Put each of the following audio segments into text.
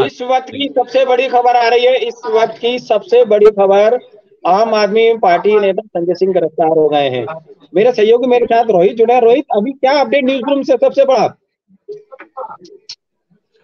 इस वक्त की सबसे बड़ी खबर आ रही है, इस वक्त की सबसे बड़ी खबर, आम आदमी पार्टी नेता संजय सिंह गिरफ्तार हो गए हैं। मेरे सहयोगी मेरे साथ रोहित जुड़ा है। रोहित, अभी क्या अपडेट न्यूज रूम से सबसे बड़ा?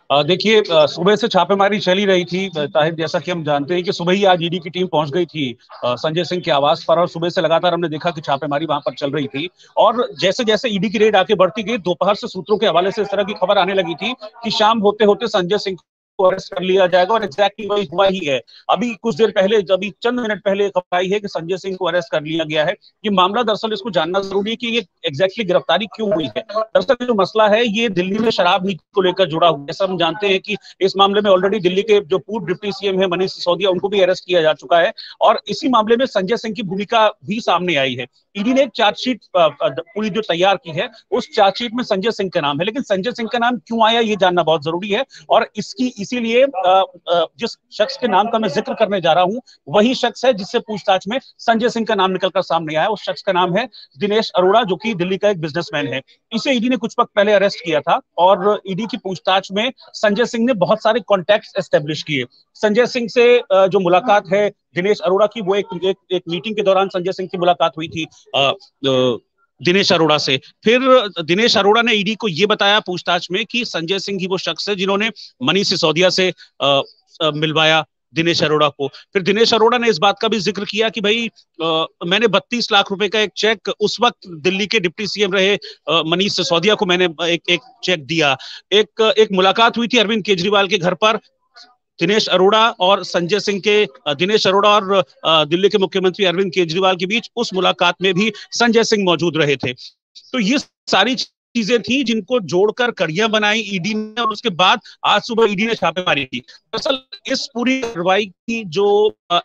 देखिए, सुबह से छापेमारी चली रही थी ताहिर। जैसा कि हम जानते हैं कि सुबह ही आज ईडी की टीम पहुंच गई थी संजय सिंह के आवास पर, और सुबह से लगातार हमने देखा कि छापेमारी वहां पर चल रही थी। और जैसे जैसे ईडी की रेड आगे बढ़ती गई, दोपहर से सूत्रों के हवाले से इस तरह की खबर आने लगी थी कि शाम होते होते संजय सिंह को अरेस्ट कर लिया जाएगा, और एग्जैक्टली वही हुआ ही है। अभी कुछ देर पहले, अभी चंद मिनट पहले खबर आई है कि संजय सिंह को अरेस्ट कर लिया गया है। ये मामला दरअसल, इसको जानना जरूरी है कि ये एग्जैक्टली गिरफ्तारी क्यों हुई है। दरअसल जो मसला है ये दिल्ली में शराब नीति को लेकर जुड़ा हुआ है। जैसा हम जानते हैं कि इस मामले में ऑलरेडी दिल्ली के जो पूर्व डिप्टी सीएम है मनीष सिसोदिया, उनको भी अरेस्ट किया जा चुका है, और इसी मामले में संजय सिंह की भूमिका भी सामने आई है। ईडी ने एक चार्जशीट पूरी जो तैयार की है, उस चार्जशीट में संजय सिंह का नाम है, लेकिन संजय सिंह का नाम क्यों आया ये जानना बहुत जरूरी है। और इसकी इसीलिए जिस शख्स के नाम का मैं जिक्र करने जा रहा हूं, वही शख्स है जिससे पूछताछ में संजय सिंह का नाम निकलकर सामने आया। उस शख्स का नाम है दिनेश अरोड़ा, जो कि दिल्ली का एक बिजनेसमैन है। इसे ईडी ने कुछ वक्त पहले अरेस्ट किया था, और ईडी की पूछताछ में संजय सिंह ने बहुत सारे कॉन्टैक्ट्स एस्टेब्लिश किए। संजय सिंह से जो मुलाकात है दिनेश अरोड़ा की, वो एक मीटिंग के दौरान संजय सिंह की मुलाकात हुई थी दिनेश अरोड़ा से। फिर दिनेश अरोड़ा ने ईडी को यह बताया पूछताछ में कि संजय सिंह ही वो शख्स है जिन्होंने मनीष सिसोदिया से मिलवाया दिनेश अरोड़ा को। फिर दिनेश अरोड़ा ने इस बात का भी जिक्र किया कि भाई मैंने 32 लाख रुपए का एक चेक उस वक्त दिल्ली के डिप्टी सीएम रहे मनीष सिसोदिया को मैंने एक चेक दिया। एक मुलाकात हुई थी अरविंद केजरीवाल के घर पर दिनेश अरोड़ा और संजय सिंह के, दिनेश अरोड़ा और दिल्ली के मुख्यमंत्री अरविंद केजरीवाल के बीच। उस मुलाकात में भी संजय सिंह मौजूद रहे थे। तो ये सारी चीजें थी जिनको जोड़कर कड़ियां बनाई ईडी ने, और उसके बाद आज सुबह ईडी ने छापेमारी की। दरअसल इस पूरी कार्रवाई की जो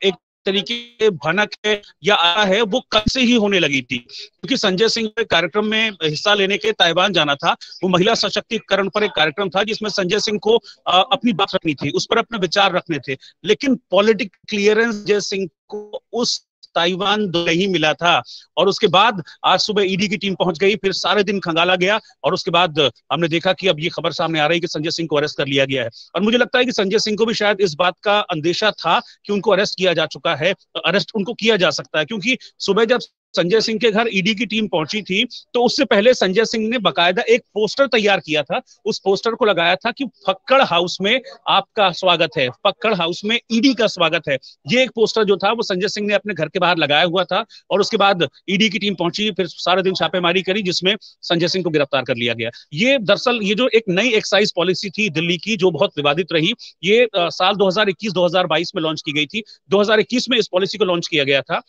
एक तरीके भनक है या आ है, वो कल से ही होने लगी थी, क्योंकि संजय सिंह के कार्यक्रम में हिस्सा लेने के ताइवान जाना था। वो महिला सशक्तिकरण पर एक कार्यक्रम था जिसमें संजय सिंह को अपनी बात रखनी थी, उस पर अपने विचार रखने थे, लेकिन पॉलिटिकल क्लियरेंस संजय सिंह को उस ताइवान नहीं मिला था। और उसके बाद आज सुबह ईडी की टीम पहुंच गई, फिर सारे दिन खंगाला गया, और उसके बाद हमने देखा कि अब ये खबर सामने आ रही है कि संजय सिंह को अरेस्ट कर लिया गया है। और मुझे लगता है कि संजय सिंह को भी शायद इस बात का अंदेशा था कि उनको अरेस्ट किया जा चुका है, अरेस्ट उनको किया जा सकता है, क्योंकि सुबह जब संजय सिंह के घर ईडी की टीम पहुंची थी तो उससे पहले संजय सिंह ने बकायदा एक पोस्टर तैयार किया था। उस पोस्टर को लगाया था कि फक्कड़ हाउस में आपका स्वागत है, फक्कड़ हाउस में ईडी का स्वागत है। ये एक पोस्टर जो था वो संजय सिंह ने अपने घर के बाहर लगाया हुआ था, और उसके बाद ईडी की टीम पहुंची, फिर सारे दिन छापेमारी करी, जिसमें संजय सिंह को गिरफ्तार कर लिया गया। ये दरअसल ये जो एक नई एक्साइज पॉलिसी थी दिल्ली की, जो बहुत विवादित रही, ये साल 2021-2022 में लॉन्च की गई थी। 2021 में इस पॉलिसी को लॉन्च किया गया था,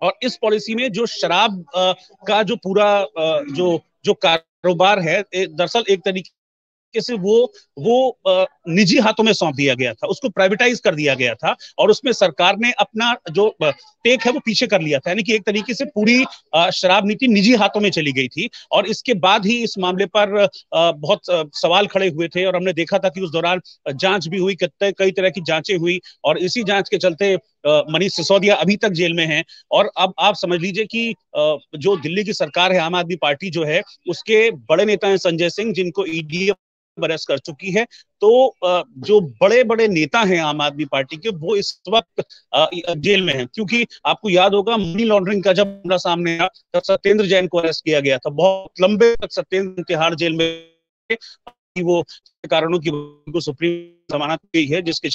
और इस पॉलिसी में जो शराब का जो पूरा जो जो कारोबार है, दरअसल एक तरीके से वो निजी हाथों में सौंप दिया गया था, उसको प्राइवेटाइज कर दिया गया था, और उसमें सरकार ने अपना जो टेक है वो पीछे कर लिया था। यानी कि एक तरीके से पूरी शराब नीति निजी हाथों में चली गई थी, और इसके बाद ही इस मामले पर बहुत सवाल खड़े हुए थे, और हमने देखा था कि उस दौरान जांच भी हुई, कई तरह की जांचें हुई, और इसी जांच के चलते मनीष सिसोदिया अभी तक जेल में हैं। और अब आप समझ लीजिए कि जो दिल्ली की सरकार है, आम आदमी पार्टी जो है, उसके बड़े नेता हैं संजय सिंह, जिनको ईडी अरेस्ट कर चुकी है। तो जो बड़े बड़े नेता हैं आम आदमी पार्टी के, वो इस वक्त जेल में हैं, क्योंकि आपको याद होगा मनी लॉन्ड्रिंग का जब मामला सामने आया तब सत्येंद्र जैन को अरेस्ट किया गया था। बहुत लंबे तक सत्येंद्र तिहाड़ जेल में, वो कारणों की सुप्रीम जमानत गई है, जिसके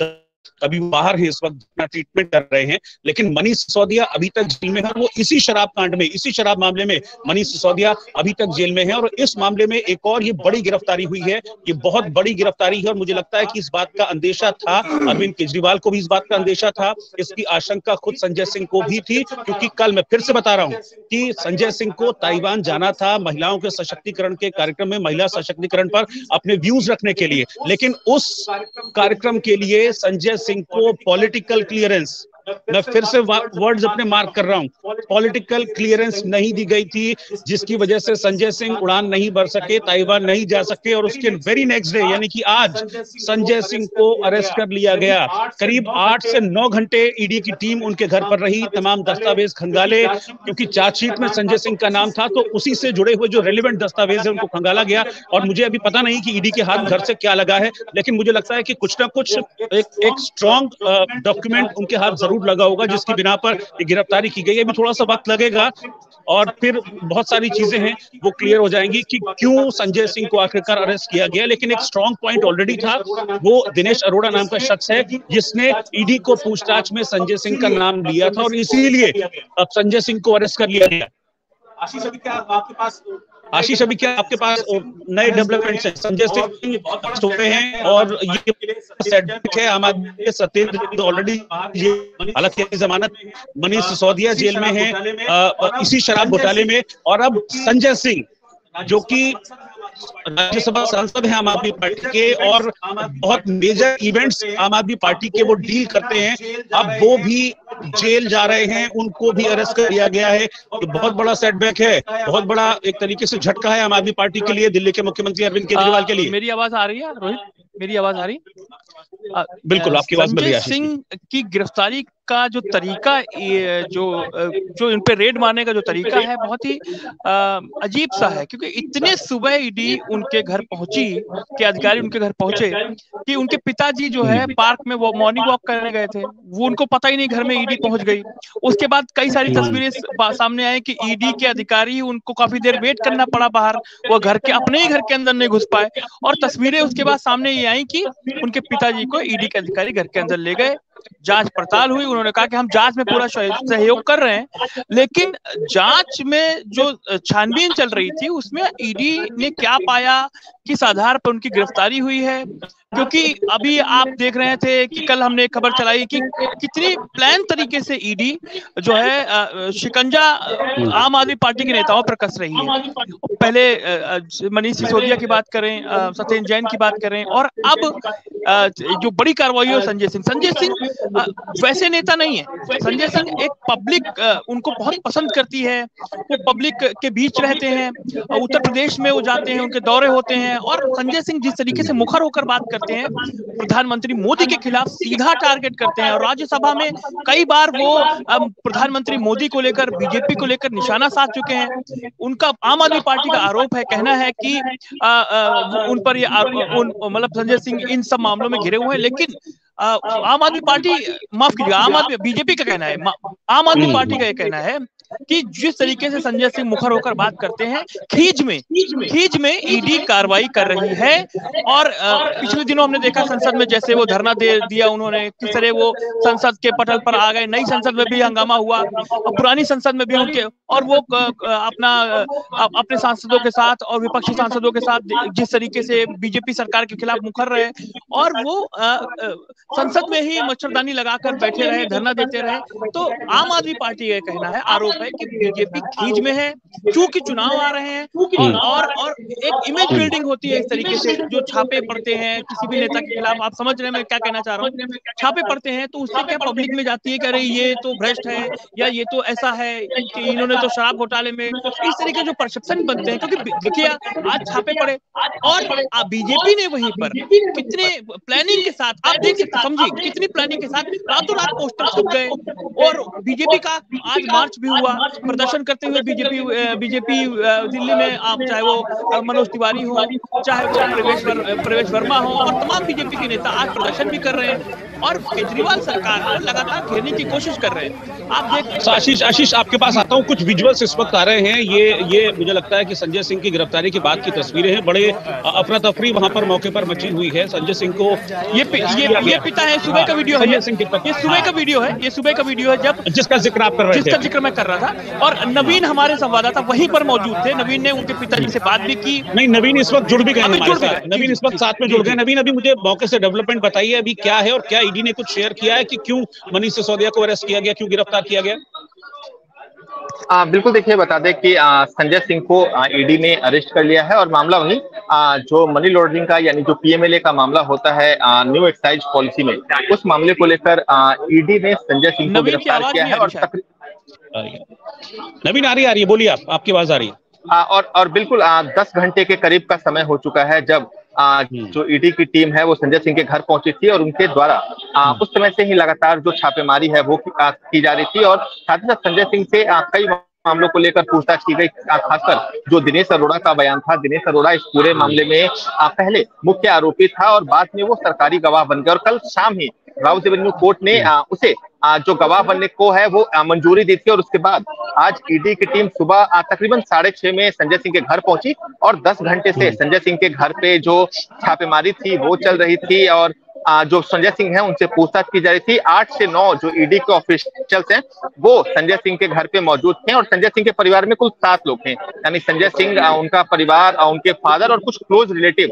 अभी बाहर है, इस वक्त अपना ट्रीटमेंट कर रहे हैं। लेकिन मनीष सिसोदिया अभी तक जेल में है, वो इसी शराब कांड में, इसी शराब मामले में मनीष सिसोदिया अभी तक जेल में है। और इस मामले में एक और ये बड़ी गिरफ्तारी हुई है, ये बहुत बड़ी गिरफ्तारी है, और मुझे लगता है कि इस बात का अंदेशा था अरविंद केजरीवाल को भी, इस बात का अंदेशा था, इसकी आशंका खुद संजय सिंह को भी थी, क्योंकि कल मैं फिर से बता रहा हूं कि संजय सिंह को ताइवान जाना था महिलाओं के सशक्तिकरण के कार्यक्रम में, महिला सशक्तिकरण पर अपने व्यूज रखने के लिए, लेकिन उस कार्यक्रम के लिए संजय सिंह को पॉलिटिकल क्लियरेंस मैं फिर से वर्ड्स अपने मार्क कर रहा हूं, पॉलिटिकल क्लियरेंस नहीं दी गई थी, जिसकी वजह से संजय सिंह उड़ान नहीं भर सके, ताइवान नहीं जा सके, और उसके वेरी नेक्स्ट डे यानी कि आज संजय सिंह को अरेस्ट कर लिया गया। करीब 8 से 9 घंटे ईडी की टीम उनके घर पर रही, तमाम दस्तावेज खंगाले, क्योंकि चार्जशीट में संजय सिंह का नाम था, तो उसी से जुड़े हुए जो रेलिवेंट दस्तावेज है उनको खंगाला गया। और मुझे अभी पता नहीं कि ईडी के हाथ घर से क्या लगा है, लेकिन मुझे लगता है कि कुछ ना कुछ एक स्ट्रॉन्ग डॉक्यूमेंट उनके हाथ जरूर लगा होगा, जिसकी बिना पर गिरफ्तारी की गई है। अभी थोड़ा सा वक्त लगेगा और फिर बहुत सारी चीजें हैं वो क्लियर हो जाएंगी कि क्यों संजय सिंह को आखिरकार अरेस्ट किया गया। लेकिन एक स्ट्रॉन्ग पॉइंट ऑलरेडी था, वो दिनेश अरोड़ा नाम का शख्स है जिसने ईडी को पूछताछ में संजय सिंह का नाम लिया था, और इसीलिए अब संजय सिंह को अरेस्ट कर लिया गया। आशीष, अभी क्या आपके पास नए डेवलपमेंट्स हैं? संजय सिंह हुए हैं और ये सेटबैक है आम आदमी के। सत्येंद्र ऑलरेडी हालांकि जमानत, मनीष सिसोदिया जेल में है इसी शराब घोटाले में, और अब संजय सिंह जो कि राज्यसभा सांसद है आम आदमी पार्टी के और बहुत मेजर इवेंट्स आम आदमी पार्टी के वो डील करते हैं, अब वो भी जेल जा रहे हैं, उनको भी अरेस्ट कर लिया गया है। तो बहुत बड़ा सेटबैक है, बहुत बड़ा एक तरीके से झटका है आम आदमी पार्टी के लिए, दिल्ली के मुख्यमंत्री अरविंद केजरीवाल के लिए। मेरी आवाज आ रही है रोहित? मेरी आवाज आ रही? बिल्कुल, आपकी आवाज मिल रही है। संजय सिंह की गिरफ्तारी का जो तरीका, जो इन पे रेड मारने का जो तरीका है, बहुत ही अजीब सा है, क्योंकि इतने सुबह ईडी उनके घर पहुंची, के अधिकारी उनके घर पहुंचे कि उनके पिताजी जो है पार्क में वो मॉर्निंग वॉक करने गए थे, वो उनको पता ही नहीं घर में ईडी पहुंच गई। उसके बाद कई सारी तस्वीरें सामने आई कि ईडी के अधिकारी उनको काफी देर वेट करना पड़ा बाहर, वो घर के अपने ही घर के अंदर नहीं घुस पाए, और तस्वीरें उसके बाद सामने ये आई कि उनके पिताजी को ईडी के अधिकारी घर के अंदर ले गए, जांच पड़ताल हुई, उन्होंने कहा कि हम जांच में पूरा सहयोग कर रहे हैं, लेकिन जांच में जो छानबीन चल रही थी उसमें ईडी ने क्या पाया, किस आधार पर उनकी गिरफ्तारी हुई है। क्योंकि अभी आप देख रहे थे कि कल हमने खबर चलाई कि कितनी प्लान तरीके से ईडी जो है शिकंजा आम आदमी पार्टी के नेताओं पर कस रही है। पहले मनीष सिसोदिया की बात करें, सत्येंद्र जैन की बात करें, और अब जो बड़ी कार्रवाई है संजय सिंह वैसे नेता नहीं है। संजय सिंह एक पब्लिक उनको बहुत पसंद करती है, वो पब्लिक के बीच रहते हैं, उत्तर प्रदेश में वो जाते हैं, उनके दौरे होते हैं, और संजय सिंह जिस तरीके से मुखर होकर बात करते हैं, प्रधानमंत्री मोदी के खिलाफ सीधा टारगेट करते हैं, और राज्यसभा में कई बार वो प्रधानमंत्री मोदी को लेकर, बीजेपी को लेकर निशाना साध चुके हैं। उनका आम आदमी पार्टी का आरोप है, कहना है कि उन पर मतलब संजय सिंह इन सब मामलों में घिरे हुए हैं, लेकिन आम आदमी पार्टी, माफ कीजिएगा, बीजेपी का कहना है, आम आदमी पार्टी का यह कहना है कि जिस तरीके से संजय सिंह मुखर होकर बात करते हैं, खींच में ईडी कार्रवाई कर रही है। और पिछले दिनों हमने देखा संसद में जैसे वो धरना दे दिया उन्होंने, किस तरह वो संसद के पटल पर आ गए, नई संसद में भी हंगामा हुआ, पुरानी संसद में भी उनके, और वो अपने सांसदों के साथ और विपक्षी सांसदों के साथ जिस तरीके से बीजेपी सरकार के खिलाफ मुखर रहे, और वो संसद में ही मच्छरदानी लगाकर बैठे रहे, धरना देते रहे। तो आम आदमी पार्टी का कहना है, आरोप है कि बीजेपी खींच में है, क्योंकि चुनाव आ रहे हैं, और एक इमेज बिल्डिंग होती है इस तरीके से, जो छापे पड़ते हैं किसी भी नेता के खिलाफ, आप समझ रहे हैं मैं क्या कहना चाह रहा हूँ, छापे पड़ते हैं तो उससे क्या पब्लिक में जाती है कि अरे ये तो भ्रष्ट है, या ये तो ऐसा है कि इन्होंने तो शराब घोटाले में, इस तरीके जो परसेप्शन बनते हैं। क्योंकि देखिए आज छापे पड़े, और बीजेपी ने वहीं पर कितने प्लानिंग के साथ, आप देख सकते, समझिए कितनी प्लानिंग के साथ रातों रात पोस्टर छप गए, और बीजेपी का आज मार्च भी हुआ प्रदर्शन करते हुए, बीजेपी दिल्ली में, आप चाहे वो मनोज तिवारी हो, चाहे वो प्रवेश वर्मा हो, और तमाम बीजेपी के नेता आज प्रदर्शन भी कर रहे हैं, और केजरीवाल सरकार को लगातार घेरने की कोशिश कर रहे हैं। आप देख, आशीष आपके पास आता हूं, कुछ विजुअल्स इस वक्त आ रहे हैं, ये मुझे लगता है कि संजय सिंह की गिरफ्तारी के बाद की तस्वीरें हैं, बड़े अफरा तफरी वहां पर मौके पर मची हुई है। संजय सिंह को ये पिता है, सुबह का वीडियो है, ये सुबह का वीडियो है, ये सुबह का वीडियो है, जब जिसका जिक्र आप कर रहे थे, जिसका जिक्र मैं कर रहा था, और नवीन हमारे संवाददाता वहीं पर मौजूद थे। नवीन ने उनके पिताजी से बात भी की। नहीं, नवीन इस वक्त जुड़ भी गए हमारे साथ, नवीन इस वक्त साथ में जुड़ गए। नवीन, अभी मुझे मौके से डेवलपमेंट बताइए, अभी क्या है, और क्या ईडी ने कुछ शेयर किया है कि क्यों मनीष सिसोदिया को अरेस्ट किया गया, क्यों गिरफ्तार किया गया? बिल्कुल देखिए, बता दें कि संजय सिंह को ईडी ने अरेस्ट कर लिया है और मामला वहीं जो मनी लॉन्ड्रिंग का यानी जो पीएमएलए का मामला होता है न्यू एक्साइज पॉलिसी में, उस मामले को लेकर ईडी ने संजय सिंह को गिरफ्तार किया है। और नवीन आ रही है, बोलिए, आपकी आवाज आ रही है। और बिल्कुल 10 घंटे के करीब का समय हो चुका है जब जो ईडी की टीम है वो संजय सिंह के घर पहुंची थी और उनके द्वारा उस समय से ही लगातार जो छापेमारी है वो की जा रही थी और साथ ही साथ संजय सिंह से कई मामलों को लेकर पूछताछ की गई। खासकर जो दिनेश अरोड़ा का बयान था, दिनेश अरोड़ा इस पूरे मामले में पहले मुख्य आरोपी था और बाद में वो सरकारी गवाह बन गया और कल शाम ही राउत एवेन्यू कोर्ट ने उसे जो गवाह बनने को है वो मंजूरी दी थी। और उसके बाद आज ईडी की टीम सुबह तकरीबन 6:30 में संजय सिंह के घर पहुंची और 10 घंटे से संजय सिंह के घर पे जो छापेमारी थी वो चल रही थी और जो संजय सिंह है उनसे पूछताछ की जा रही थी। 8 से 9 जो ईडी के ऑफिशियल्स हैं वो संजय सिंह के घर पे मौजूद थे और संजय सिंह के परिवार में कुल 7 लोग हैं, यानी संजय सिंह, उनका परिवार, उनके फादर और कुछ क्लोज रिलेटिव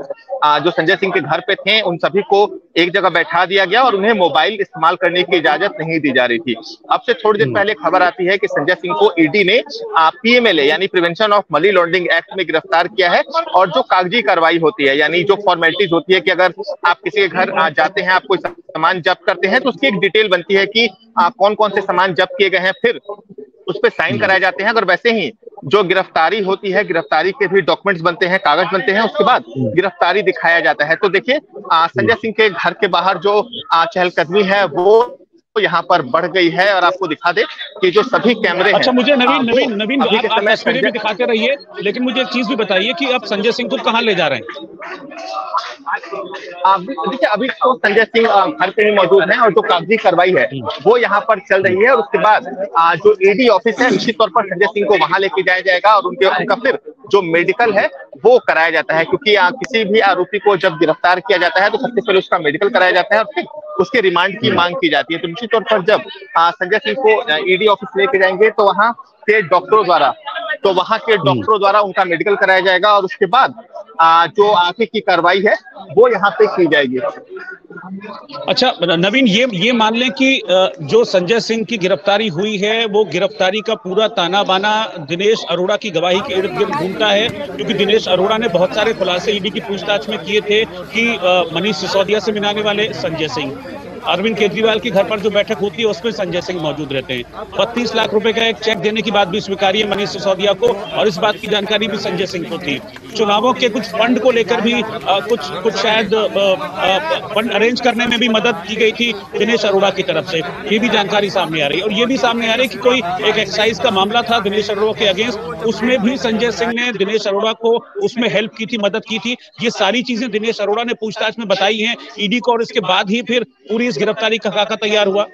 जो संजय सिंह के घर पे थे उन सभी को एक जगह बैठा दिया गया और उन्हें मोबाइल इस्तेमाल करने की इजाजत नहीं दी जा रही थी। अब से थोड़ी देर पहले खबर आती है कि संजय सिंह को ईडी ने पीएमएलए यानी prevention of money laundering act में गिरफ्तार किया है और जो कागजी कार्रवाई होती है यानी जो फॉर्मेलिटीज होती है कि अगर आप किसी के घर जाते हैं, आप कोई सामान जब्त करते हैं तो उसकी एक डिटेल बनती है कि कौन कौन से सामान जब्त किए गए हैं, फिर उस पर साइन कराए जाते हैं। अगर वैसे ही जो गिरफ्तारी होती है, गिरफ्तारी के भी डॉक्यूमेंट्स बनते हैं, कागज बनते हैं, उसके बाद गिरफ्तारी दिखाया जाता है। तो देखिए संजय सिंह के घर के बाहर जो चहलकदमी है वो यहाँ पर बढ़ गई है और आपको दिखा दे कि जो सभी कैमरे अच्छा, मुझे नवीन आप तस्वीरें भी दिखाते रहिए, लेकिन मुझे एक चीज भी बताइए कि अब संजय सिंह को कहाँ ले जा रहे हैं? देखिए अभी तो संजय सिंह घर पे ही मौजूद हैं और जो कागजी कार्रवाई है वो यहाँ पर चल रही है और उसके बाद जो ईडी ऑफिस है निश्चित तौर पर संजय सिंह को वहां लेके जाया जाएगा और उनका फिर जो मेडिकल है वो कराया जाता है, क्योंकि किसी भी आरोपी को जब गिरफ्तार किया जाता है तो सबसे पहले उसका मेडिकल कराया जाता है और फिर उसके रिमांड की मांग की जाती है। तो निश्चित तौर पर जब संजय सिंह को ईडी ऑफिस लेके जाएंगे तो वहां के डॉक्टरों द्वारा उनका मेडिकल कराया जाएगा और उसके बाद जो आगे की कार्रवाई है वो यहाँ पे की जाएगी। अच्छा नवीन, ये मान लें कि जो संजय सिंह की गिरफ्तारी हुई है वो गिरफ्तारी का पूरा ताना बाना दिनेश अरोड़ा की गवाही के इर्द गिर्द घूमता है, क्योंकि दिनेश अरोड़ा ने बहुत सारे खुलासे ईडी की पूछताछ में किए थे कि मनीष सिसोदिया से मिलाने वाले संजय सिंह, अरविंद केजरीवाल की घर पर जो बैठक होती है उसमें संजय सिंह मौजूद रहते हैं, 32 लाख रुपए का एक चेक देने की बात भी स्वीकारी है मनीष सिसोदिया को और इस बात की जानकारी भी संजय सिंह को थी। चुनावों के कुछ फंड को लेकर भी कुछ शायद फंड अरेंज करने में भी मदद की गई थी दिनेश अरोड़ा की तरफ से, ये भी जानकारी सामने आ रही है। और ये भी सामने आ रही है कि कोई एक एक्साइज का मामला था दिनेश अरोड़ा के अगेंस्ट, उसमें भी संजय सिंह ने दिनेश अरोड़ा को उसमें हेल्प की थी, मदद की थी। ये सारी चीजें दिनेश अरोड़ा ने पूछताछ में बताई हैं ईडी को और इसके बाद ही फिर पूरी गिरफ्तारी का खाका तैयार हुआ।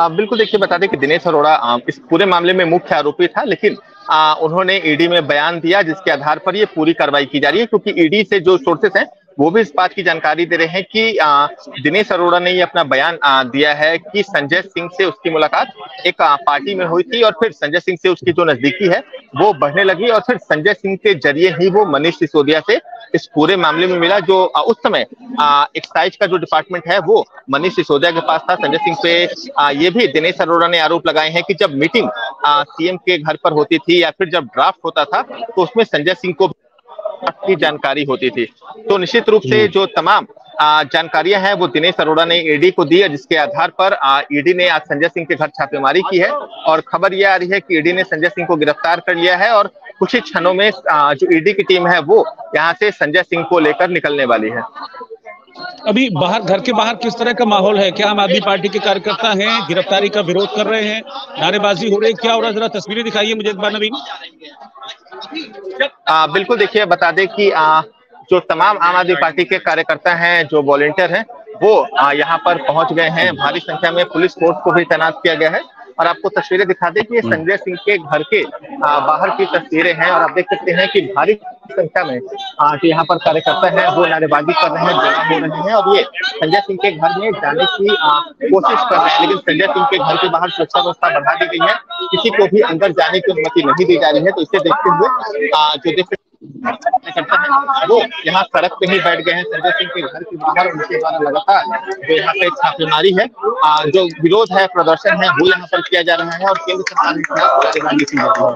बिल्कुल देखिए, बता दें कि दिनेश अरोड़ा इस पूरे मामले में मुख्य आरोपी था, लेकिन उन्होंने ईडी में बयान दिया जिसके आधार पर ये पूरी कार्रवाई की जा रही है, क्योंकि ईडी से जो सोर्सेस हैं वो भी इस बात की जानकारी दे रहे हैं कि दिनेश अरोड़ा ने ये अपना बयान दिया है कि संजय सिंह से उसकी मुलाकात एक पार्टी में हुई थी और फिर संजय सिंह से उसकी जो नजदीकी है वो बढ़ने लगी और फिर संजय सिंह के जरिए ही वो मनीष सिसोदिया से इस पूरे मामले में मिला। जो उस समय एक्साइज का जो डिपार्टमेंट है वो मनीष सिसोदिया के पास था। संजय सिंह पे ये भी दिनेश अरोड़ा ने आरोप लगाए हैं कि जब मीटिंग सीएम के घर पर होती थी या फिर जब ड्राफ्ट होता था तो उसमें संजय सिंह को की जानकारी होती थी। तो निश्चित रूप से जो तमाम जानकारियां हैं वो दिनेश अरोड़ा ने ईडी को दी है, जिसके आधार पर ईडी ने आज संजय सिंह के घर छापेमारी की है और खबर यह आ रही है कि ईडी ने संजय सिंह को गिरफ्तार कर लिया है और कुछ ही क्षणों में जो ईडी की टीम है वो यहाँ से संजय सिंह को लेकर निकलने वाली है। अभी बाहर, घर के बाहर किस तरह का माहौल है? क्या आम आदमी पार्टी के कार्यकर्ता हैं, गिरफ्तारी का विरोध कर रहे हैं, नारेबाजी हो रही है, क्या हो रहा है? जरा तस्वीरें दिखाइए मुझे एक बार नवीन। बिल्कुल देखिए, बता दें कि जो तमाम आम आदमी पार्टी के कार्यकर्ता हैं, जो वॉलंटियर हैं, वो यहाँ पर पहुंच गए हैं। भारी संख्या में पुलिस फोर्स को भी तैनात किया गया है और आपको तस्वीरें दिखा दें कि ये संजय सिंह के घर के बाहर की तस्वीरें हैं और आप देख सकते हैं कि भारी संख्या में जो यहाँ पर कार्यकर्ता हैं वो नारेबाजी कर रहे हैं, जमा हो रहे हैं और ये संजय सिंह के घर में जाने की कोशिश कर रहे हैं, लेकिन संजय सिंह के घर के बाहर सुरक्षा व्यवस्था बढ़ा दी गई है, किसी को भी अंदर जाने की अनुमति नहीं दी जा रही है। तो इसे देखते हुए जो कार्यकर्ता है वो यहाँ सड़क पे ही बैठ गए हैं संजय सिंह के घर के बाहर। उनके द्वारा लगातार जो यहाँ पे छापेमारी है, जो विरोध है, प्रदर्शन है, वो यहाँ पर किया जा रहा है और केंद्र सरकार के खिलाफ नारेबाजी की जा रही है।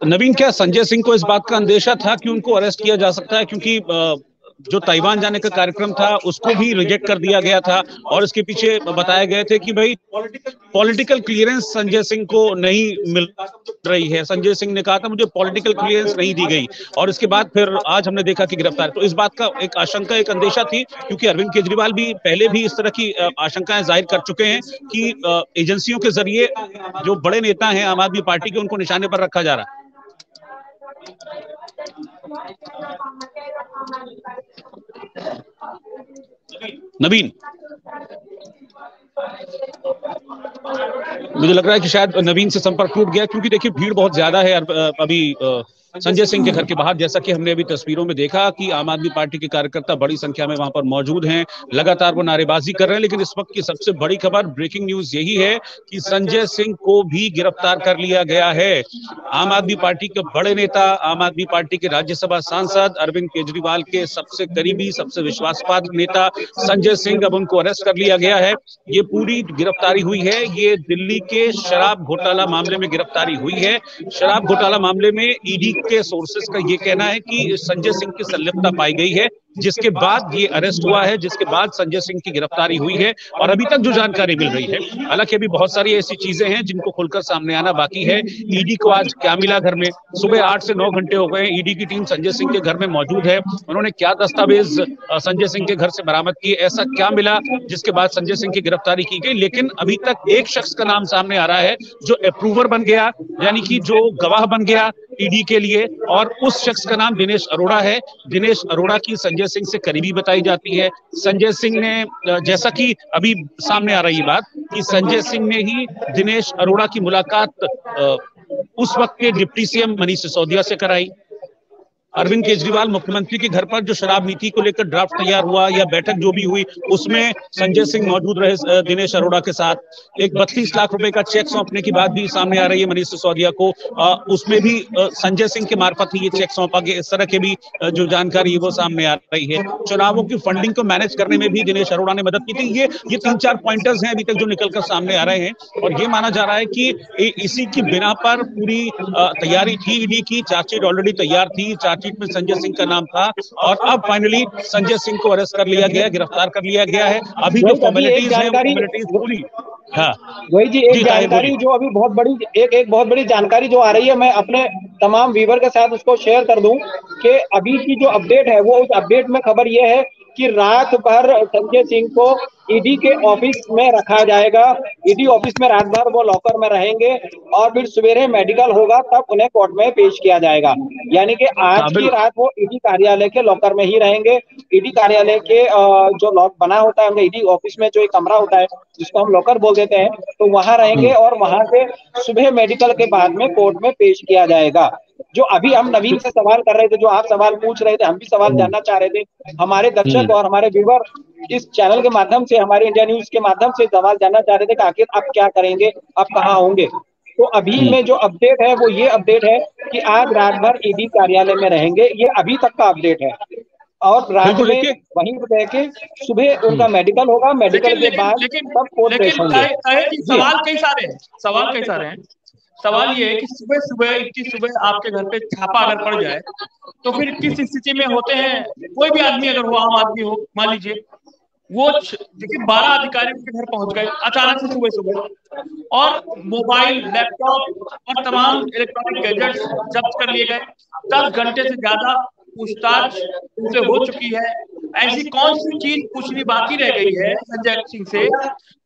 नवीन, क्या संजय सिंह को इस बात का अंदेशा था कि उनको अरेस्ट किया जा सकता है, क्योंकि जो ताइवान जाने का कार्यक्रम था उसको भी रिजेक्ट कर दिया गया था और इसके पीछे बताया गए थे कि भाई पॉलिटिकल क्लियरेंस संजय सिंह को नहीं मिल रही है। संजय सिंह ने कहा था मुझे पॉलिटिकल क्लियरेंस नहीं दी गई, और इसके बाद फिर आज हमने देखा कि गिरफ्तार। तो इस बात का एक आशंका, एक अंदेशा थी, क्योंकि अरविंद केजरीवाल भी पहले भी इस तरह की आशंकाएं जाहिर कर चुके हैं कि एजेंसियों के जरिए जो बड़े नेता हैं आम आदमी पार्टी के, उनको निशाने पर रखा जा रहा है। नवीन, मुझे लग रहा है कि शायद नवीन से संपर्क टूट गया, क्योंकि देखिए भीड़ बहुत ज्यादा है अभी संजय सिंह के घर के बाहर। जैसा कि हमने अभी तस्वीरों में देखा कि आम आदमी पार्टी के कार्यकर्ता बड़ी संख्या में वहां पर मौजूद हैं, लगातार वो नारेबाजी कर रहे हैं। लेकिन इस वक्त की सबसे बड़ी खबर, ब्रेकिंग न्यूज यही है कि संजय सिंह को भी गिरफ्तार कर लिया गया है। आम आदमी पार्टी के बड़े नेता, आम आदमी पार्टी के राज्यसभा सांसद, अरविंद केजरीवाल के सबसे करीबी, सबसे विश्वासपात्र नेता संजय सिंह, अब उनको अरेस्ट कर लिया गया है। ये पूरी गिरफ्तारी हुई है, ये दिल्ली के शराब घोटाला मामले में गिरफ्तारी हुई है। शराब घोटाला मामले में ईडी के सोर्सेस का ये कहना है कि संजय सिंह की संलिप्तता पाई गई है, जिसके बाद ये अरेस्ट हुआ है, जिसके बाद संजय सिंह की गिरफ्तारी हुई है। और अभी तक जो जानकारी मिल रही है, हालांकि अभी बहुत सारी ऐसी चीजें हैं जिनको खुलकर सामने आना बाकी है। ईडी को आज क्या मिला घर में? सुबह 8 से 9 घंटे हो गए, ईडी की टीम संजय सिंह के घर में मौजूद है। उन्होंने क्या दस्तावेज संजय सिंह के घर से बरामद किए, ऐसा क्या मिला जिसके बाद संजय सिंह की गिरफ्तारी की गई? लेकिन अभी तक एक शख्स का नाम सामने आ रहा है जो अप्रूवर बन गया, यानी कि जो गवाह बन गया ईडी के लिए, और उस शख्स का नाम दिनेश अरोड़ा है। दिनेश अरोड़ा की संजय सिंह से करीबी बताई जाती है। संजय सिंह ने, जैसा कि अभी सामने आ रही बात, कि संजय सिंह ने ही दिनेश अरोड़ा की मुलाकात उस वक्त के डिप्टी सीएम मनीष सिसोदिया से कराई। अरविंद केजरीवाल मुख्यमंत्री के घर पर जो शराब नीति को लेकर ड्राफ्ट तैयार हुआ या बैठक जो भी हुई, उसमें संजय सिंह मौजूद रहे दिनेश अरोड़ा के साथ। एक 32 लाख रुपए का चेक सौंपने की बात भी सामने आ रही है मनीष सिसोदिया को, उसमें भी संजय सिंह के मार्फत ही ये चेक सौंपा गया। इस तरह के भी जो जानकारी है वो सामने आ रही है। चुनावों की फंडिंग को मैनेज करने में भी दिनेश अरोड़ा ने मदद की थी। ये 3-4 पॉइंटर्स हैं अभी तक जो निकलकर सामने आ रहे हैं, और ये माना जा रहा है कि इसी की बिना पर पूरी तैयारी थी ईडी की। चार्जशीट ऑलरेडी तैयार थी, चार्जशीट में संजय सिंह का नाम था, और अब फाइनली संजय सिंह को अरेस्ट कर लिया गया, गिरफ्तार कर लिया गया है। अभी जो फॉर्मेलिटीज है, फॉर्मेलिटीज पूरी। हाँ वही जी, एक जानकारी जो अभी बहुत बड़ी, एक बहुत बड़ी जानकारी जो आ रही है, मैं अपने तमाम व्यूवर के साथ उसको शेयर कर दूं कि अभी की जो अपडेट है, वो उस अपडेट में खबर ये है कि रात भर संजय सिंह को ईडी के ऑफिस में रखा जाएगा। ईडी ऑफिस में रात भर वो लॉकर में रहेंगे और फिर सवेरे मेडिकल होगा, तब उन्हें कोर्ट में पेश किया जाएगा। यानी कि आज की रात वो ईडी कार्यालय के लॉकर में ही रहेंगे। ईडी कार्यालय के जो लॉक बना होता है, ईडी ऑफिस में जो एक कमरा होता है जिसको हम लॉकर बोल देते हैं, तो वहां रहेंगे और वहां से सुबह मेडिकल के बाद में कोर्ट में पेश किया जाएगा। जो अभी हम नवीन से सवाल कर रहे थे, जो आप सवाल पूछ रहे थे, हम भी सवाल जानना चाह रहे थे, हमारे दर्शक और हमारे व्यूवर इस चैनल के माध्यम से, हमारे इंडिया न्यूज के माध्यम से सवाल जानना चाह रहे थे कि आखिर आप क्या करेंगे, आप कहाँ होंगे। तो अभी में जो अपडेट है वो ये अपडेट है कि आज रात भर ईडी कार्यालय में रहेंगे, ये अभी तक का अपडेट है। और रात में वहीं पर रह के सुबह उनका मेडिकल होगा, मेडिकल के बाद सब कोर्ट पेश होंगे। सवाल कई सारे हैं। सवाल ये है कि सुबह इतनी सुबह आपके घर पे छापा अगर पड़ जाए तो फिर किस स्थिति में होते हैं? कोई भी आदमी अगर वो आम आदमी हो, मान लीजिए वो देखिए 12 अधिकारी उनके घर पहुंच गए अचानक से सुबह, और मोबाइल, लैपटॉप और तमाम इलेक्ट्रॉनिक गैजेट्स जब्त कर लिए गए। 10 घंटे से ज्यादा पूछताछ उनसे हो चुकी है। ऐसी कौन सी चीज पूछनी बाकी रह गई है संजय सिंह से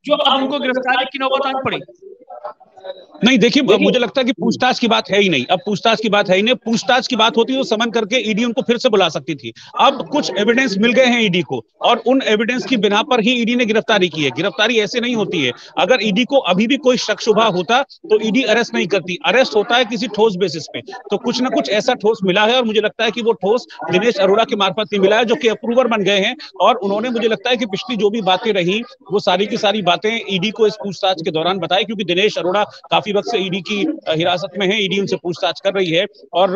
जो अब उनको गिरफ्तारी की नौबत आनी पड़ी? नहीं, देखिए मुझे लगता है कि पूछताछ की बात है ही नहीं। अब पूछताछ की बात है ही नहीं। पूछताछ की बात होती तो समन करके ईडी उनको फिर से बुला सकती थी। अब कुछ एविडेंस मिल गए हैं ईडी को, और उन एविडेंस की बिना पर ही ईडी ने गिरफ्तारी की है। गिरफ्तारी ऐसे नहीं होती है। अगर ईडी को अभी भी कोई शक शुबा होता तो ईडी अरेस्ट नहीं करती। अरेस्ट होता है किसी ठोस बेसिस पे। तो कुछ ना कुछ ऐसा ठोस मिला है, और मुझे लगता है कि वो ठोस दिनेश अरोड़ा के मार्फत ही मिला है, जो कि अप्रूवर बन गए हैं। और उन्होंने, मुझे लगता है कि पिछली जो भी बातें रही वो सारी की सारी बातें ईडी को इस पूछताछ के दौरान बताई, क्योंकि दिनेश दिनेश अरोड़ा काफी वक्त से ईडी की हिरासत में है, ईडी उनसे पूछताछ कर रही है और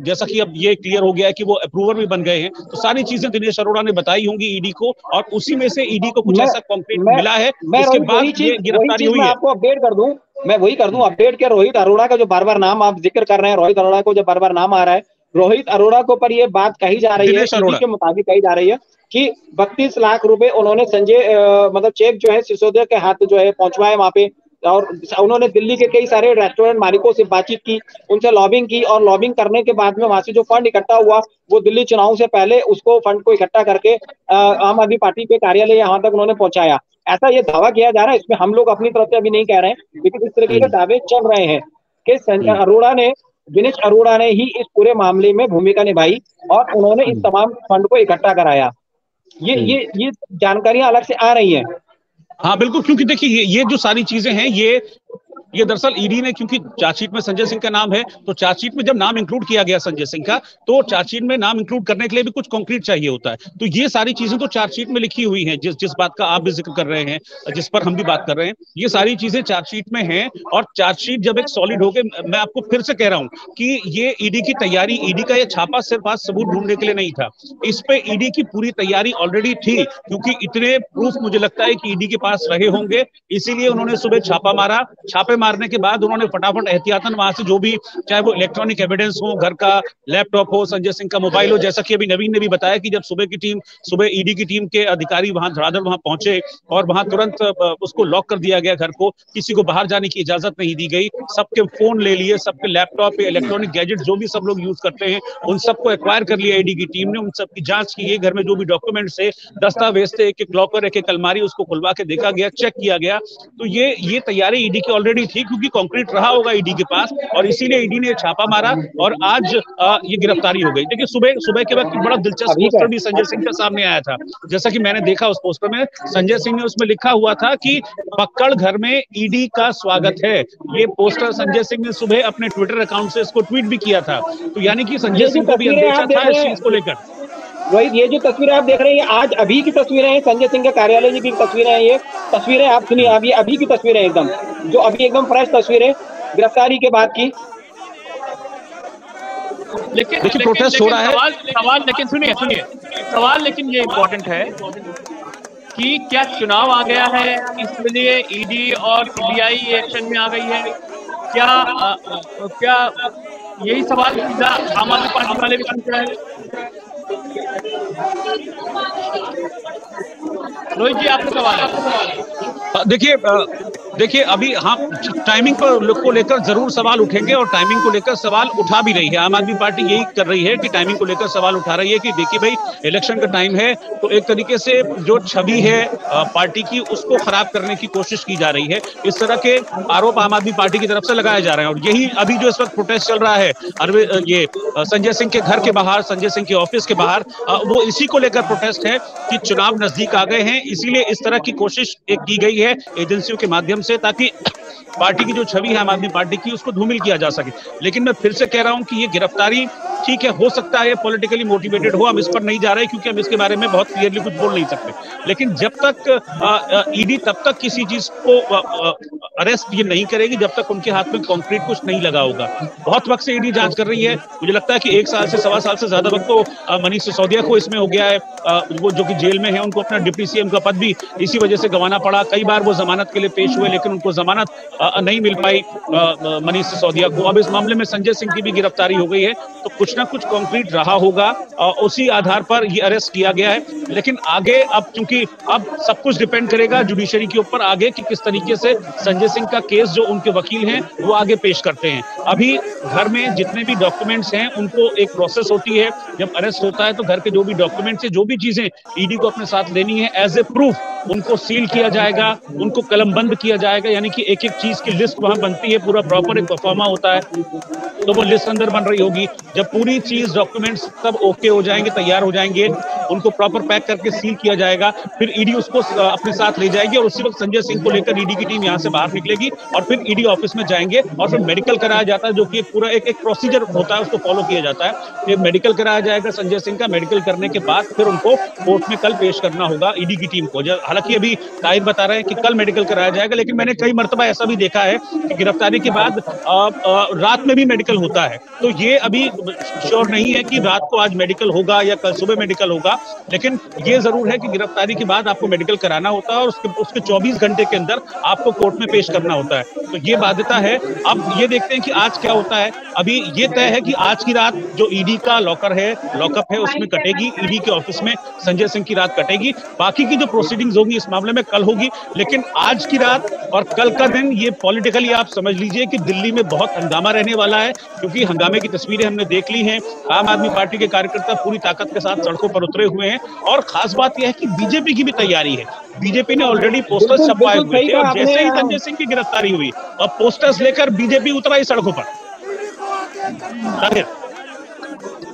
जैसा कि अब ये क्लियर हो गया है कि वो अप्रूवर भी बन गए हैं, तो सारी चीजें दिनेश अरोड़ा ने बताई होंगी ईडी को और उसी में से ईडी को कुछ ऐसा कॉन्क्रीट मिला है, इसके बाद ये गिरफ्तारी हुई है। आपको अपडेट कर दूं, मैं वही कर दूं अपडेट के रोहित अरोड़ा का जो बार बार नाम आप जिक्र कर रहे हैं, रोहित अरोड़ा को जो बार बार नाम आ रहा है, रोहित अरोड़ा को पर ये बात कही जा रही है, ईडी के मुताबिक कही जा रही है कि 32 लाख रुपए उन्होंने संजय मतलब चेक जो है सिसोदिया के हाथ जो है पहुंचवाए वहां पे, और उन्होंने दिल्ली के कई सारे रेस्टोरेंट मालिकों से बातचीत की, उनसे लॉबिंग की, और लॉबिंग करने के बाद में वहां से जो फंड इकट्ठा हुआ वो दिल्ली चुनाव से पहले उसको फंड को इकट्ठा करके आम आदमी पार्टी के कार्यालय यहाँ तक उन्होंने पहुंचाया। ऐसा ये दावा किया जा रहा है, इसमें हम लोग अपनी तरफ से अभी नहीं कह रहे हैं, लेकिन इस तरीके के दावे चल रहे हैं कि दिनेश अरोड़ा ने ही इस पूरे मामले में भूमिका निभाई और उन्होंने इस तमाम फंड को इकट्ठा कराया। ये जानकारियां अलग से आ रही हैं। हाँ बिल्कुल, क्योंकि देखिए ये जो सारी चीजें हैं ये दरअसल ईडी ने, क्योंकि चार्जशीट में संजय सिंह का नाम है, तो चार्जशीट में जब नाम इंक्लूड किया गया संजय सिंह का, तो चार्जशीट में नाम इंक्लूड करने के लिए भी कुछ कंक्रीट चाहिए होता है। तो ये सारी चीजें तो चार्जशीट में लिखी हुई हैं, जिस बात का आप भी जिक्र कर रहे हैं, जिस पर हम भी बात कर रहे हैं, ये सारी चीजें चार्जशीट में हैं। और चार्जशीट जब एक सॉलिड हो गए, मैं आपको फिर से कह रहा हूं कि ये ईडी की तैयारी, ईडी का ये छापा सिर्फ आज सबूत ढूंढने के लिए नहीं था, इस पे ईडी की पूरी तैयारी ऑलरेडी थी, क्योंकि इतने प्रूफ मुझे लगता है कि ईडी के पास रहे होंगे, इसीलिए उन्होंने सुबह छापा मारा। छापे मारने के बाद उन्होंने फटाफट एहतियातन वहां से जो भी, चाहे वो इलेक्ट्रॉनिक एविडेंस हो, घर का लैपटॉप हो, संजय सिंह का मोबाइल हो, जैसा कि अभी नवीन ने भी बताया कि जब सुबह ईडी की टीम के अधिकारी वहां धड़ाधड़ वहां पहुंचे और वहां तुरंत उसको लॉक कर दिया गया, घर को, किसी को बाहर जाने की इजाजत नहीं दी गई, सबके फोन ले लिए, सबके लैपटॉप, इलेक्ट्रॉनिक गैजेट जो भी सब लोग यूज करते हैं उन सबको एक्वायर कर लिया ईडी की टीम ने, उन सबकी जांच की गई, घर में जो भी डॉक्यूमेंट्स थे, दस्तावेज थे, एक एक लॉकर, एक एक अलमारी, उसको खुलवा के देखा गया, चेक किया गया। तो ये तैयारी ईडी की ऑलरेडी थी, क्योंकि कंक्रीट रहा होगा ईडी के पास, और इसीलिए ईडी ने छापा मारा और आज ये गिरफ्तारी हो गई। देखिए सुबह के वक्त बड़ा दिलचस्प पोस्टर भी संजय सिंह के सामने आया था, जैसा कि मैंने देखा उस पोस्टर में संजय सिंह ने उसमें लिखा हुआ था कि पक्कड़ घर में ईडी का स्वागत है। ये पोस्टर संजय सिंह ने सुबह अपने ट्विटर अकाउंट से इसको ट्वीट भी किया था, तो यानी कि संजय सिंह को भी अंदेशा था इस चीज को लेकर। रोहित, ये जो तस्वीरें आप देख रहे हैं, आज अभी की तस्वीरें हैं, संजय सिंह के कार्यालय की तस्वीरें हैं, ये तस्वीरें आप सुनिए, आप ये अभी की तस्वीरें एकदम, जो अभी एकदम फ्रेश तस्वीरें गिरफ्तारी के बाद की। लेकिन प्रोटेस्ट हो रहा है, सवाल लेकिन सुनिए सवाल लेकिन ये इम्पोर्टेंट है कि क्या चुनाव आ गया है इसलिए ईडी और सीबीआई एक्शन में आ गई है, क्या यही सवाल आम आदमी पार्टी वाले भी पूछ रहे हैं? रोहित जी, आपका सवाल है। देखिए अभी हाँ, टाइमिंग को लेकर जरूर सवाल उठेंगे और टाइमिंग को लेकर सवाल उठा भी रही है आम आदमी पार्टी, यही कर रही है कि टाइमिंग को लेकर सवाल उठा रही है कि देखिए भाई इलेक्शन का टाइम है, तो एक तरीके से जो छवि है पार्टी की उसको खराब करने की कोशिश की जा रही है। इस तरह के आरोप आम आदमी पार्टी की तरफ से लगाए जा रहे हैं और यही अभी जो इस वक्त प्रोटेस्ट चल रहा है ये संजय सिंह के घर के बाहर, संजय सिंह के ऑफिस के बाहर, वो इसी को लेकर प्रोटेस्ट है कि चुनाव नजदीक आ गए हैं, इसीलिए इस तरह की कोशिश की गई है एजेंसियों के माध्यम से, ताकि पार्टी की जो छवि है आम आदमी पार्टी की उसको धूमिल किया जा सके। लेकिन मैं फिर से कह रहा हूं कि ये गिरफ्तारी ठीक है, हो सकता है पॉलिटिकली मोटिवेटेड हो, हम इस पर नहीं जा रहे क्योंकि हम इसके बारे में बहुत क्लियरली कुछ बोल नहीं सकते, लेकिन जब तक ईडी तब तक किसी चीज को अरेस्ट ये नहीं करेगी जब तक उनके हाथ में कॉन्क्रीट कुछ नहीं लगा होगा। बहुत वक्त से ईडी जांच कर रही है, मुझे लगता है कि 1 साल से 1.25 साल से ज्यादा वक्त तो मनीष सिसोदिया को इसमें हो गया है, वो जो कि जेल में है, उनको अपना डिप्टी सीएम का पद भी इसी वजह से गंवाना पड़ा। कई बार वो जमानत के लिए पेश हुए लेकिन उनको जमानत नहीं मिल पाई मनीष सिसोदिया को। अब इस मामले में संजय सिंह की भी गिरफ्तारी हो गई है, तो कुछ ना कुछ कॉन्क्रीट रहा होगा, उसी आधार पर ये अरेस्ट किया गया है। लेकिन आगे अब चूंकि अब सब कुछ डिपेंड करेगा जुडिशरी के ऊपर आगे कि किस तरीके से संजय सिंह का केस जो उनके वकील हैं वो आगे पेश करते हैं। अभी घर में जितने भी डॉक्यूमेंट्स हैं उनको एक प्रोसेस होती है, जब अरेस्ट होता है तो घर के जो भी डॉक्यूमेंट्स है, जो भी चीजें ईडी को अपने साथ लेनी है एज ए प्रूफ, उनको सील किया जाएगा, उनको कलमबंद किया जाएगा, यानी कि एक एक चीज की लिस्ट वहां बनती है, पूरा प्रॉपर एक परफॉर्मा होता है, तो वो लिस्ट अंदर बन रही होगी। जब पूरी चीज डॉक्यूमेंट्स सब ओके हो जाएंगे, तैयार हो जाएंगे, उनको प्रॉपर पैक करके सील किया जाएगा, फिर ईडी उसको अपने साथ ले जाएगी और उसी वक्त संजय सिंह को लेकर ईडी की टीम यहाँ से बाहर निकलेगी और फिर ईडी ऑफिस में जाएंगे और फिर मेडिकल कराया जाता है, जो कि एक पूरा एक प्रोसीजर होता है, उसको फॉलो किया जाता है। मेडिकल कराया जाएगा संजय सिंह का, मेडिकल करने के बाद फिर उनको कोर्ट में कल पेश करना होगा ईडी की टीम को। हालांकि अभी ताहिर बता रहे हैं कि कल मेडिकल कराया जाएगा, लेकिन मैंने कई मर्तबा ऐसा भी देखा है कि गिरफ्तारी के बाद रात में भी मेडिकल होता है। तो ये अभी श्योर नहीं है कि रात को आज मेडिकल होगा या कल सुबह मेडिकल होगा, लेकिन ये जरूर है कि गिरफ्तारी के बाद आपको मेडिकल कराना होता है और उसके 24 घंटे के अंदर आपको कोर्ट में पेश करना होता है। तो ये बाध्यता है। अब ये देखते हैं कि आज क्या होता है। अभी ये तय है कि आज की रात जो ईडी का लॉकअप है उसमें कटेगी, ईडी के ऑफिस में संजय सिंह की रात कटेगी। बाकी की जो प्रोसीडिंग्स होगी इस मामले में कल होगी, लेकिन आज की रात और कल का दिन ये पॉलिटिकली आप समझ लीजिए कि दिल्ली में बहुत हंगामा रहने वाला है, क्योंकि हंगामे की तस्वीरें हमने देख ली हैं। आम आदमी पार्टी के कार्यकर्ता पूरी ताकत के साथ सड़कों पर उतरे हुए हैं और खास बात यह है कि बीजेपी की भी तैयारी है। बीजेपी ने ऑलरेडी पोस्टर्स छपवाए हुए थे और जैसे ही संजय सिंह की गिरफ्तारी हुई और पोस्टर्स लेकर बीजेपी उतरा ही सड़कों पर।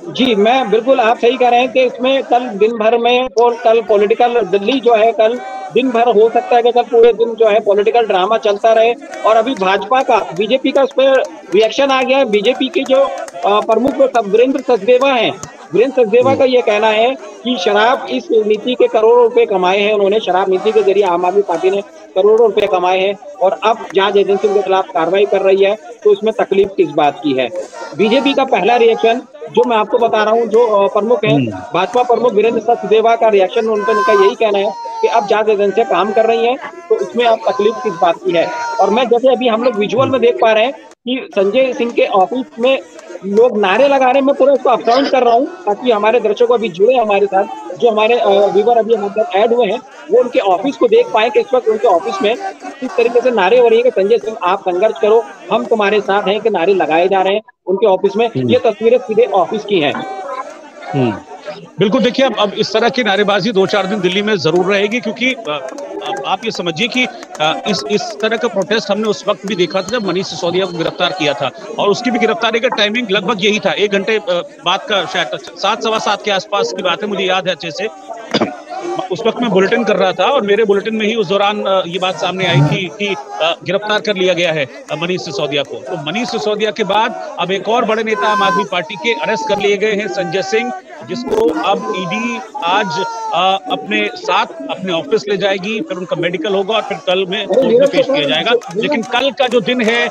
जी, मैं बिल्कुल आप सही कह रहे हैं कि इसमें कल दिन भर में और कल पॉलिटिकल दिल्ली जो है कल दिन भर हो सकता है कि कल पूरे दिन जो है पॉलिटिकल ड्रामा चलता रहे। और अभी भाजपा का बीजेपी का उस पर रिएक्शन आ गया है। बीजेपी के जो प्रमुख वीरेंद्र सचदेवा हैं, वीरेंद्र सचदेवा का ये कहना है कि शराब इस नीति के करोड़ों रुपए कमाए हैं उन्होंने, शराब नीति के जरिए आम आदमी पार्टी ने करोड़ों रुपए कमाए हैं और अब जांच एजेंसी के खिलाफ कार्रवाई कर रही है, तो इसमें तकलीफ किस बात की है। बीजेपी का पहला रिएक्शन जो मैं आपको बता रहा हूँ, जो प्रमुख है भाजपा प्रमुख वीरेंद्र सचदेवा का रिएक्शन उनका यही कहना है कि अब जांच एजेंसियां काम कर रही हैं, तो इसमें अब तकलीफ किस बात की है। और मैं जैसे अभी हम लोग विजुअल में देख पा रहे हैं कि संजय सिंह के ऑफिस में लोग नारे लगा रहे हैं। मैं पूरा इसको अप साउंड कर रहा हूँ ताकि हमारे दर्शकों अभी जुड़े हमारे साथ, जो हमारे व्यूअर अभी हमारे साथ ऐड हुए हैं, वो उनके ऑफिस को देख पाए कि इस वक्त उनके ऑफिस में किस तरीके से नारे हो रही है कि संजय सिंह आप संघर्ष करो, हम तुम्हारे साथ हैं, कि नारे लगाए जा रहे हैं उनके ऑफिस में। ये तस्वीरें सीधे ऑफिस की हैं। बिल्कुल, देखिए अब इस तरह की नारेबाजी 2-4 दिन दिल्ली में जरूर रहेगी, क्योंकि आप ये समझिए कि इस तरह का प्रोटेस्ट हमने उस वक्त भी देखा था जब मनीष सिसोदिया को गिरफ्तार किया था, और उसकी भी गिरफ्तारी का टाइमिंग लगभग यही था, 1 घंटे बाद का, शायद 7 सवा 7 के आसपास की बात है, मुझे याद है अच्छे से। उस वक्त मैं बुलेटिन कर रहा था और मेरे बुलेटिन में ही उस दौरान ये बात सामने आई थी कि गिरफ्तार कर लिया गया है मनीष सिसोदिया को। तो मनीष सिसोदिया के बाद अब एक और बड़े नेता आम आदमी पार्टी के अरेस्ट कर लिए गए हैं, संजय सिंह, जिसको अब ईडी आज अपने साथ अपने ऑफिस ले जाएगी, फिर उनका मेडिकल होगा और फिर कल में कोर्ट में पेश किया जाएगा। लेकिन कल का जो दिन है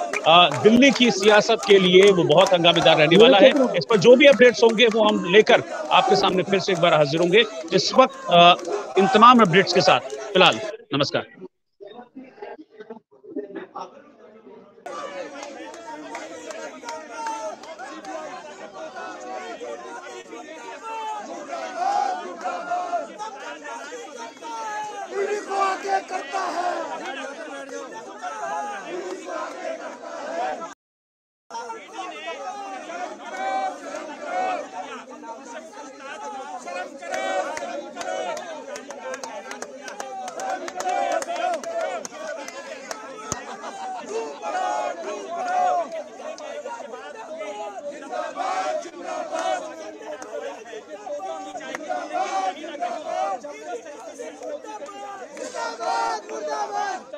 दिल्ली की सियासत के लिए वो बहुत हंगामेदार रहने वाला है। इस पर जो भी अपडेट्स होंगे वो हम लेकर आपके सामने फिर से एक बार हाजिर होंगे। इस वक्त इन तमाम अपडेट्स के साथ फिलहाल नमस्कार। करता है मुर्दाबाद मुर्दाबाद